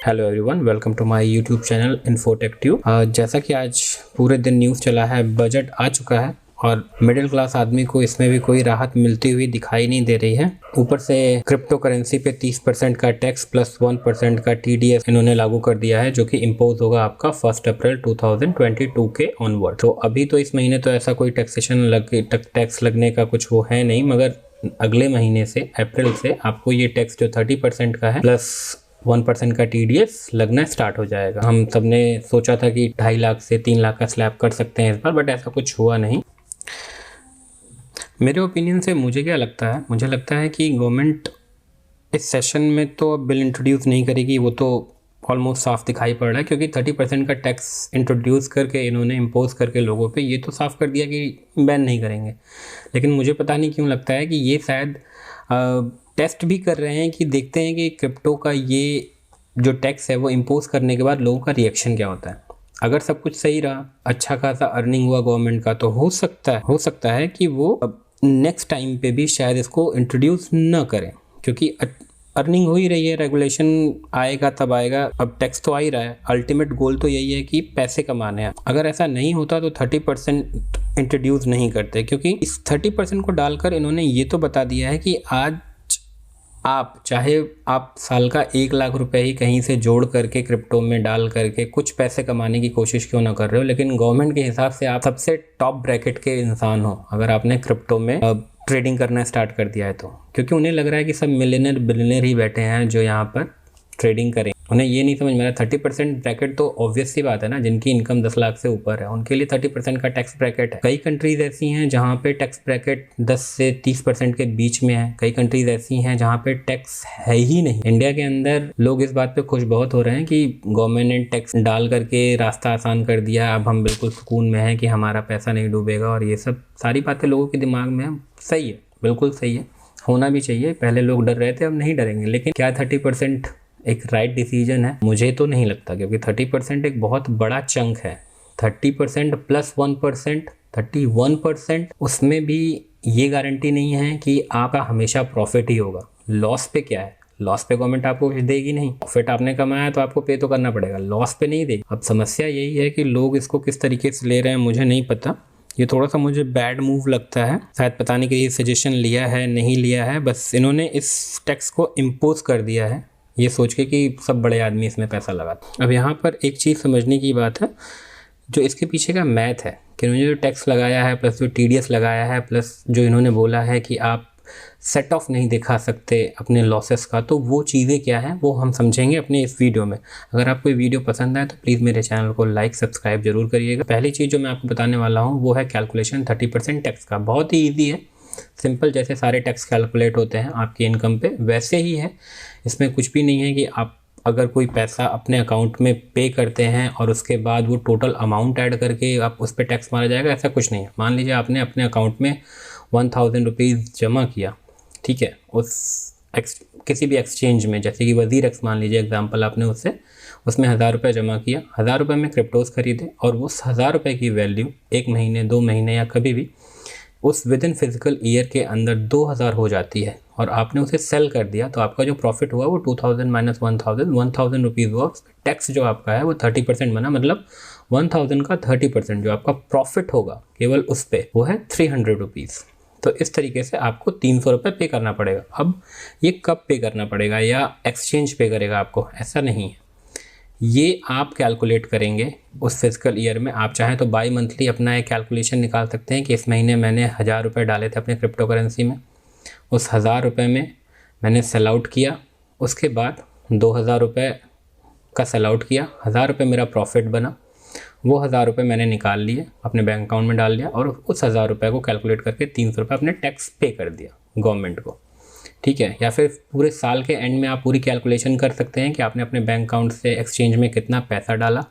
Hello everyone, welcome to my YouTube channel Infotech Tube. जैसा कि आज पूरे दिन न्यूज़ चला है, बजट आ चुका है और मिडिल क्लास आदमी को इसमें भी कोई राहत मिलती हुई दिखाई नहीं दे रही है। ऊपर से क्रिप्टो करेंसी पे 30% का टैक्स प्लस 1% का TDS इन्होंने लागू कर दिया है, जो कि इम्पोज होगा आपका 1 अप्रैल 2022 के ऑनवर्ड। तो अभी तो इस महीने तो ऐसा कोई टैक्स लगने का कुछ वो है नहीं, मगर अगले महीने से अप्रैल से आपको ये टैक्स जो 30% का है प्लस 1% का TDS लगना स्टार्ट हो जाएगा। हम सब ने सोचा था कि 2.5 लाख से 3 लाख का स्लैब कर सकते हैं इस बार, बट ऐसा कुछ हुआ नहीं। मेरे ओपिनियन से मुझे क्या लगता है, मुझे लगता है कि गवर्नमेंट इस सेशन में तो अब बिल इंट्रोड्यूस नहीं करेगी, वो तो ऑलमोस्ट साफ दिखाई पड़ रहा है, क्योंकि 30% का टैक्स इंट्रोड्यूस करके इन्होंने इम्पोज करके लोगों पे ये तो साफ कर दिया कि बैन नहीं करेंगे। लेकिन मुझे पता नहीं क्यों लगता है कि ये शायद टेस्ट भी कर रहे हैं कि देखते हैं कि क्रिप्टो का ये जो टैक्स है वो इम्पोज करने के बाद लोगों का रिएक्शन क्या होता है। अगर सब कुछ सही रहा, अच्छा खासा अर्निंग हुआ गवर्नमेंट का, तो हो सकता है कि वो नेक्स्ट टाइम पे भी शायद इसको इंट्रोड्यूस न करें, क्योंकि अर्निंग हो ही रही है, रेगुलेशन आएगा तब आएगा। अब टैक्स तो आ ही रहा है, अल्टीमेट गोल तो यही है कि पैसे कमाने हैं। अगर ऐसा नहीं होता तो 30% इंट्रोड्यूस नहीं करते, क्योंकि इस 30% को डालकर इन्होंने ये तो बता दिया है कि आज चाहे आप साल का 1 लाख रुपए ही कहीं से जोड़ करके क्रिप्टो में डाल करके कुछ पैसे कमाने की कोशिश क्यों ना कर रहे हो, लेकिन गवर्नमेंट के हिसाब से आप सबसे टॉप ब्रैकेट के इंसान हो अगर आपने क्रिप्टो में ट्रेडिंग करना स्टार्ट कर दिया है तो। क्योंकि उन्हें लग रहा है कि सब मिलियनर बिलियनर ही बैठे हैं जो यहाँ पर ट्रेडिंग करें। उन्हें ये नहीं समझ में आ रहा 30% ब्रैकेट तो ऑब्वियस सी बात है ना, जिनकी इनकम 10 लाख से ऊपर है उनके लिए 30% का टैक्स ब्रैकेट है। कई कंट्रीज ऐसी हैं जहाँ पे टैक्स ब्रैकेट 10 से 30% के बीच में है। कई कंट्रीज ऐसी हैं जहाँ पे टैक्स है ही नहीं। इंडिया के अंदर लोग इस बात पे खुश बहुत हो रहे हैं कि गवर्नमेंट ने टैक्स डाल करके रास्ता आसान कर दिया, अब हम बिल्कुल सुकून में हैं कि हमारा पैसा नहीं डूबेगा, और ये सब सारी बातें लोगों के दिमाग में है। सही है, बिल्कुल सही है, होना भी चाहिए। पहले लोग डर रहे थे, अब नहीं डरेंगे। लेकिन क्या 30% एक राइट डिसीजन है? मुझे तो नहीं लगता, क्योंकि 30% एक बहुत बड़ा चंक है। 30% प्लस 1% 31%, उसमें भी ये गारंटी नहीं है कि आपका हमेशा प्रॉफिट ही होगा। लॉस पे क्या है? लॉस पे गवर्नमेंट आपको कुछ देगी नहीं। प्रॉफिट आपने कमाया तो आपको पे तो करना पड़ेगा, लॉस पे नहीं देगी। अब समस्या यही है कि लोग इसको किस तरीके से ले रहे हैं, मुझे नहीं पता। ये थोड़ा सा मुझे बैड मूव लगता है। शायद पता नहीं कि ये सजेशन लिया है नहीं लिया है, बस इन्होंने इस टैक्स को इम्पोज कर दिया है ये सोच के कि सब बड़े आदमी इसमें पैसा लगाते। अब यहाँ पर एक चीज़ समझने की बात है, जो इसके पीछे का मैथ है कि इन्होंने जो टैक्स लगाया है प्लस जो TDS लगाया है प्लस जो इन्होंने बोला है कि आप सेट ऑफ नहीं दिखा सकते अपने लॉसेस का, तो वो चीज़ें क्या है वो हम समझेंगे अपने इस वीडियो में। अगर आपको ये वीडियो पसंद आए तो प्लीज़ मेरे चैनल को लाइक सब्सक्राइब जरूर करिएगा। पहली चीज़ जो मैं आपको बताने वाला हूँ वो है कैलकुलेशन 30% टैक्स का। बहुत ही ईजी है, सिंपल, जैसे सारे टैक्स कैलकुलेट होते हैं आपकी इनकम पे वैसे ही है। इसमें कुछ भी नहीं है कि आप अगर कोई पैसा अपने अकाउंट में पे करते हैं और उसके बाद वो टोटल अमाउंट ऐड करके आप उस पर टैक्स मारा जाएगा, ऐसा कुछ नहीं है। मान लीजिए आपने अपने अकाउंट में 1000 रुपीज़ जमा किया, ठीक है, उस किसी भी एक्सचेंज में, जैसे कि WazirX मान लीजिए एग्जांपल, आपने उसमें 1000 रुपये जमा किया, 1000 रुपये में क्रिप्टोज़ खरीदे और उस 1000 रुपये की वैल्यू 1 महीने 2 महीने या कभी भी उस विद इन फिजिकल ईयर के अंदर 2000 हो जाती है और आपने उसे सेल कर दिया, तो आपका जो प्रॉफिट हुआ वो 2000 माइनस 1000 रुपीज़ हुआ। टैक्स जो आपका है वो 30% बना, मतलब 1000 का 30% जो आपका प्रॉफिट होगा केवल उस पर वो है 300 रुपीज़। तो इस तरीके से आपको 300 रुपये पे करना पड़ेगा। अब ये कब पे करना पड़ेगा या एक्सचेंज पे करेगा आपको, ऐसा नहीं है। ये आप कैलकुलेट करेंगे उस फिजिकल ईयर में। आप चाहें तो बाई मंथली अपना एक कैलकुलेशन निकाल सकते हैं कि इस महीने मैंने 1000 रुपये डाले थे अपने क्रिप्टो करेंसी में, उस 1000 रुपये में मैंने सेल आउट किया, उसके बाद 2000 रुपये का सेल आउट किया, 1000 रुपये मेरा प्रॉफिट बना, वो 1000 रुपये मैंने निकाल लिए अपने बैंक अकाउंट में डाल दिया और उस 1000 रुपये को कैलकुलेट करके 300 रुपये अपने टैक्स पे कर दिया गवर्नमेंट को, ठीक है। या फिर पूरे साल के एंड में आप पूरी कैलकुलेशन कर सकते हैं कि आपने अपने बैंक अकाउंट से एक्सचेंज में कितना पैसा डाला,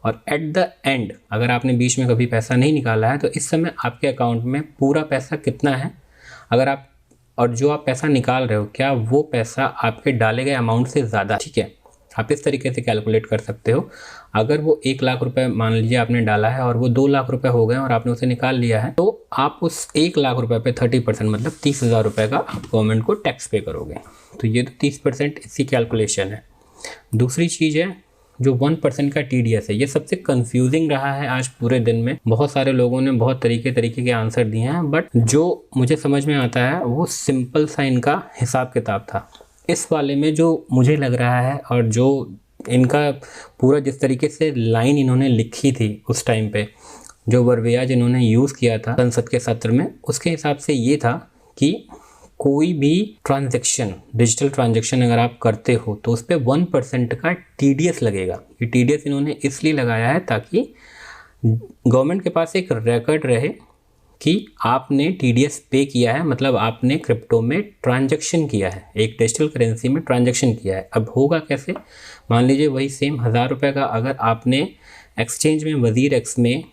और एट द एंड अगर आपने बीच में कभी पैसा नहीं निकाला है तो इस समय आपके अकाउंट में पूरा पैसा कितना है, अगर आप और जो आप पैसा निकाल रहे हो क्या वो पैसा आपके डाले गए अमाउंट से ज़्यादा, ठीक है। आप इस तरीके से कैलकुलेट कर सकते हो। अगर वो 1 लाख रुपए मान लीजिए आपने डाला है और वो 2 लाख रुपए हो गए और आपने उसे निकाल लिया है, तो आप उस 1 लाख रुपए पे 30% मतलब 30,000 रुपये का आप गवर्नमेंट को टैक्स पे करोगे। तो ये तो 30% इसी कैलकुलेशन है। दूसरी चीज़ है जो 1% का TDS है, ये सबसे कंफ्यूजिंग रहा है आज पूरे दिन में। बहुत सारे लोगों ने बहुत तरीके के आंसर दिए हैं, बट जो मुझे समझ में आता है वो सिंपल सा इनका हिसाब किताब था। इस वाले में जो मुझे लग रहा है और जो इनका पूरा जिस तरीके से लाइन इन्होंने लिखी थी उस टाइम पे, जो वर्बियाज इन्होंने यूज़ किया था संसद के सत्र में, उसके हिसाब से ये था कि कोई भी ट्रांजैक्शन, डिजिटल ट्रांजैक्शन अगर आप करते हो तो उस पर 1% का TDS लगेगा। ये TDS इन्होंने इसलिए लगाया है ताकि गवर्नमेंट के पास एक रिकॉर्ड रहे कि आपने TDS पे किया है, मतलब आपने क्रिप्टो में ट्रांजैक्शन किया है, एक डिजिटल करेंसी में ट्रांजैक्शन किया है। अब होगा कैसे, मान लीजिए वही सेम 1000 रुपये का अगर आपने एक्सचेंज में वजीर एक्स में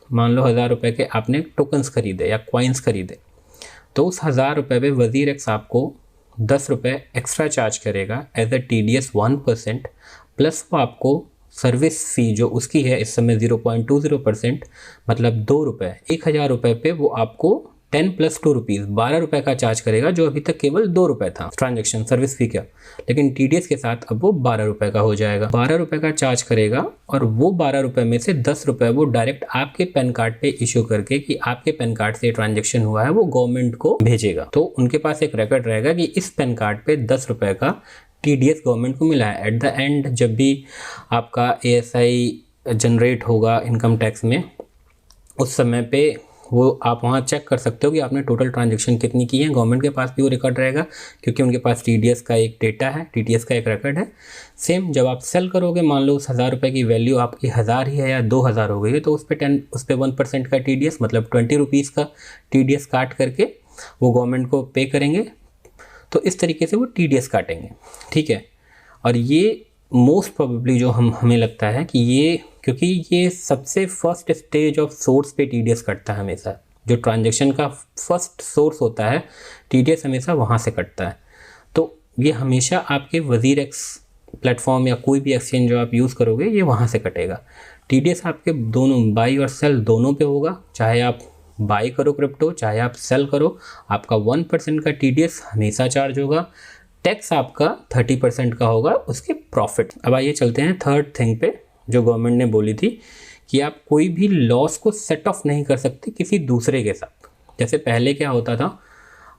मान लो 1000 रुपये के आपने टोकन्स खरीदे या कॉइन्स खरीदे, तो उस 1000 रुपये पे वजीर एक्स आपको 10 रुपये एक्स्ट्रा चार्ज करेगा एज अ TDS 1%, प्लस वो आपको सर्विस फ़ी जो उसकी है इस समय 0.20%, मतलब 2 रुपये, 1000 रुपये पे वो आपको 10 + 2 रुपीज़ 12 रुपये का चार्ज करेगा, जो अभी तक केवल 2 रुपये था ट्रांजैक्शन सर्विस फ़ी का। लेकिन TDS के साथ अब वो 12 रुपये का हो जाएगा। 12 रुपये का चार्ज करेगा और वो 12 रुपये में से 10 रुपये वो डायरेक्ट आपके पैन कार्ड पे इशू करके कि आपके पैन कार्ड से ट्रांजैक्शन हुआ है वो गवर्नमेंट को भेजेगा। तो उनके पास एक रिकॉर्ड रहेगा कि इस पैन कार्ड पे 10 रुपये का TDS गवर्नमेंट को मिला है। एट द एंड जब भी आपका ASI जनरेट होगा इनकम टैक्स में, उस समय पे वो आप वहाँ चेक कर सकते हो कि आपने टोटल ट्रांजैक्शन कितनी की है। गवर्नमेंट के पास भी वो रिकॉर्ड रहेगा क्योंकि उनके पास TDS का एक डेटा है, TDS का एक रिकॉर्ड है। सेम जब आप सेल करोगे, मान लो उस 1000 रुपये की वैल्यू आपकी 1000 ही है या 2000 हो गई है, तो उस पर 1% का TDS मतलब 20 रुपीज़ का TDS काट करके वो गवर्नमेंट को पे करेंगे। तो इस तरीके से वो TDS काटेंगे, ठीक है। और ये मोस्ट प्रोबेबली जो हमें लगता है कि ये, क्योंकि ये सबसे फर्स्ट स्टेज ऑफ सोर्स पे TDS कटता है हमेशा, जो ट्रांजैक्शन का फर्स्ट सोर्स होता है TDS हमेशा वहाँ से कटता है। तो ये हमेशा आपके वजीर एक्स प्लेटफॉर्म या कोई भी एक्सचेंज जो आप यूज़ करोगे ये वहाँ से कटेगा। TDS आपके दोनों बाई और सेल दोनों पे होगा, चाहे आप बाई करो क्रिप्टो चाहे आप सेल करो, आपका 1% का TDS हमेशा चार्ज होगा। टैक्स आपका 30% का होगा उसके प्रॉफिट। अब आइए चलते हैं थर्ड थिंग पे जो गवर्नमेंट ने बोली थी कि आप कोई भी लॉस को सेट ऑफ नहीं कर सकते किसी दूसरे के साथ। जैसे पहले क्या होता था,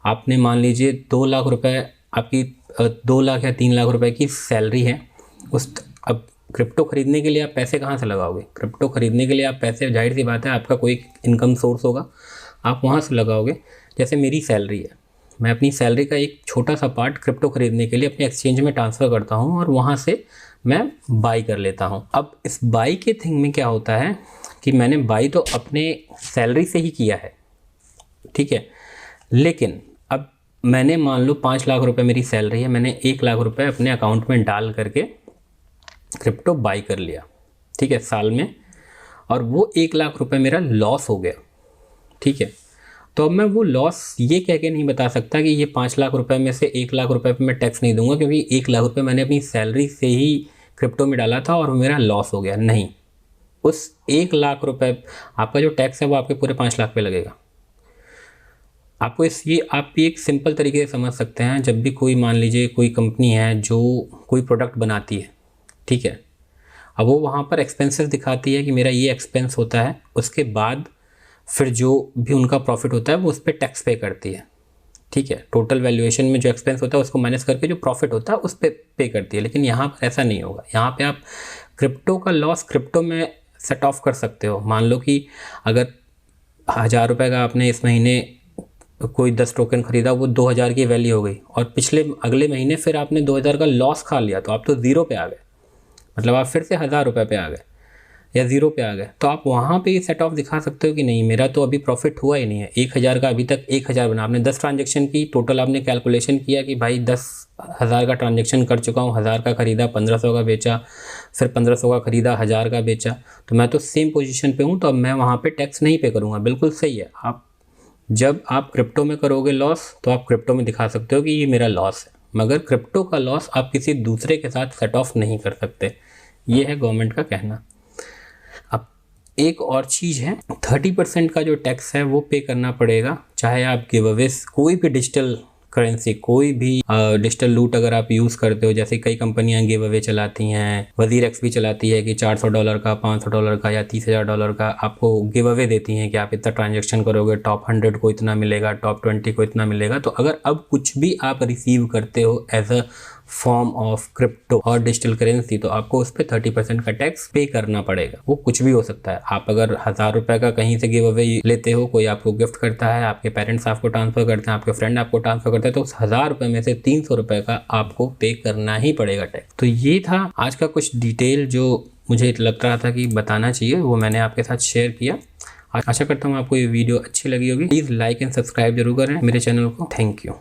आपने मान लीजिए 2 लाख रुपए आपकी 2 लाख या 3 लाख रुपए की सैलरी है, अब क्रिप्टो खरीदने के लिए आप पैसे कहाँ से लगाओगे? क्रिप्टो खरीदने के लिए आप पैसे, जाहिर सी बात है आपका कोई इनकम सोर्स होगा, आप वहाँ से लगाओगे। जैसे मेरी सैलरी है, मैं अपनी सैलरी का एक छोटा सा पार्ट क्रिप्टो खरीदने के लिए अपने एक्सचेंज में ट्रांसफ़र करता हूँ और वहाँ से मैं बाई कर लेता हूँ। अब इस बाई के थिंग में क्या होता है कि मैंने बाई तो अपने सैलरी से ही किया है, ठीक है, लेकिन अब मैंने मान लो 5 लाख रुपए मेरी सैलरी है, मैंने 1 लाख रुपए अपने अकाउंट में डाल करके क्रिप्टो बाई कर लिया, ठीक है, साल में, और वो 1 लाख रुपए मेरा लॉस हो गया, ठीक है। तो अब मैं वो लॉस ये कह के नहीं बता सकता कि ये 5 लाख रुपए में से 1 लाख रुपए पे मैं टैक्स नहीं दूंगा क्योंकि 1 लाख रुपए मैंने अपनी सैलरी से ही क्रिप्टो में डाला था और मेरा लॉस हो गया। नहीं, उस 1 लाख रुपए आपका जो टैक्स है वो आपके पूरे 5 लाख पे लगेगा। आपको आप भी एक सिंपल तरीके से समझ सकते हैं। जब भी कोई, मान लीजिए कोई कंपनी है जो कोई प्रोडक्ट बनाती है, ठीक है, अब वो वहाँ पर एक्सपेंसेस दिखाती है कि मेरा ये एक्सपेंस होता है, उसके बाद फिर जो भी उनका प्रॉफिट होता है वो उस पर टैक्स पे करती है, ठीक है। टोटल वैल्यूएशन में जो एक्सपेंस होता है उसको माइनस करके जो प्रॉफिट होता है उस पर पे करती है। लेकिन यहाँ पर ऐसा नहीं होगा। यहाँ पे आप क्रिप्टो का लॉस क्रिप्टो में सेट ऑफ कर सकते हो। मान लो कि अगर 1000 रुपये का आपने इस महीने कोई 10 टोकन खरीदा, वो 2000 की वैल्यू हो गई और अगले महीने फिर आपने 2000 का लॉस खा लिया, तो आप तो ज़ीरो पे आ गए, मतलब आप फिर से 1000 रुपये पे आ गए या ज़ीरो पे आ गए। तो आप वहाँ पे ये सेट ऑफ दिखा सकते हो कि नहीं, मेरा तो अभी प्रॉफिट हुआ ही नहीं है। 1000 का अभी तक 1000 बना, आपने 10 ट्रांजेक्शन की, टोटल आपने कैलकुलेशन किया कि भाई 10,000 का ट्रांजेक्शन कर चुका हूँ, 1000 का ख़रीदा, 1500 का बेचा, फिर 1500 का ख़रीदा, 1000 का बेचा, तो मैं तो सेम पोजीशन पे हूँ, तो अब मैं वहाँ पे टैक्स नहीं पे करूँगा। बिल्कुल सही है। जब आप क्रिप्टो में करोगे लॉस तो आप क्रिप्टो में दिखा सकते हो कि ये मेरा लॉस है, मगर क्रिप्टो का लॉस आप किसी दूसरे के साथ सेट ऑफ नहीं कर सकते। ये है गवर्नमेंट का कहना। अब एक और चीज़ है, 30% का जो टैक्स है वो पे करना पड़ेगा, चाहे आप गिव अवेज कोई भी डिजिटल करेंसी, कोई भी डिजिटल लूट अगर आप यूज़ करते हो, जैसे कई कंपनियां गिव अवे चलाती हैं, वजीर एक्स भी चलाती है कि $400 का, $500 का या $30,000 का आपको गिव अवे देती हैं कि आप इतना ट्रांजेक्शन करोगे, टॉप 100 को इतना मिलेगा, टॉप 20 को इतना मिलेगा। तो अगर अब कुछ भी आप रिसीव करते हो as a form of crypto और डिजिटल करेंसी, तो आपको उस पर 30% का टैक्स पे करना पड़ेगा। वो कुछ भी हो सकता है। आप अगर ₹1000 का कहीं से गिव अवे लेते हो, कोई आपको गिफ्ट करता है, आपके पेरेंट्स आपको ट्रांसफर करते हैं, आपके फ्रेंड आपको ट्रांसफर करते हैं, तो उस ₹1000 में से ₹300 का आपको पे करना ही पड़ेगा टैक्स। तो ये था आज का कुछ डिटेल जो मुझे लग रहा था कि बताना चाहिए, वो मैंने आपके साथ शेयर किया। आशा करता हूँ आपको ये वीडियो अच्छी लगी होगी। प्लीज़ लाइक एंड सब्सक्राइब जरूर करें मेरे चैनल को। Thank you.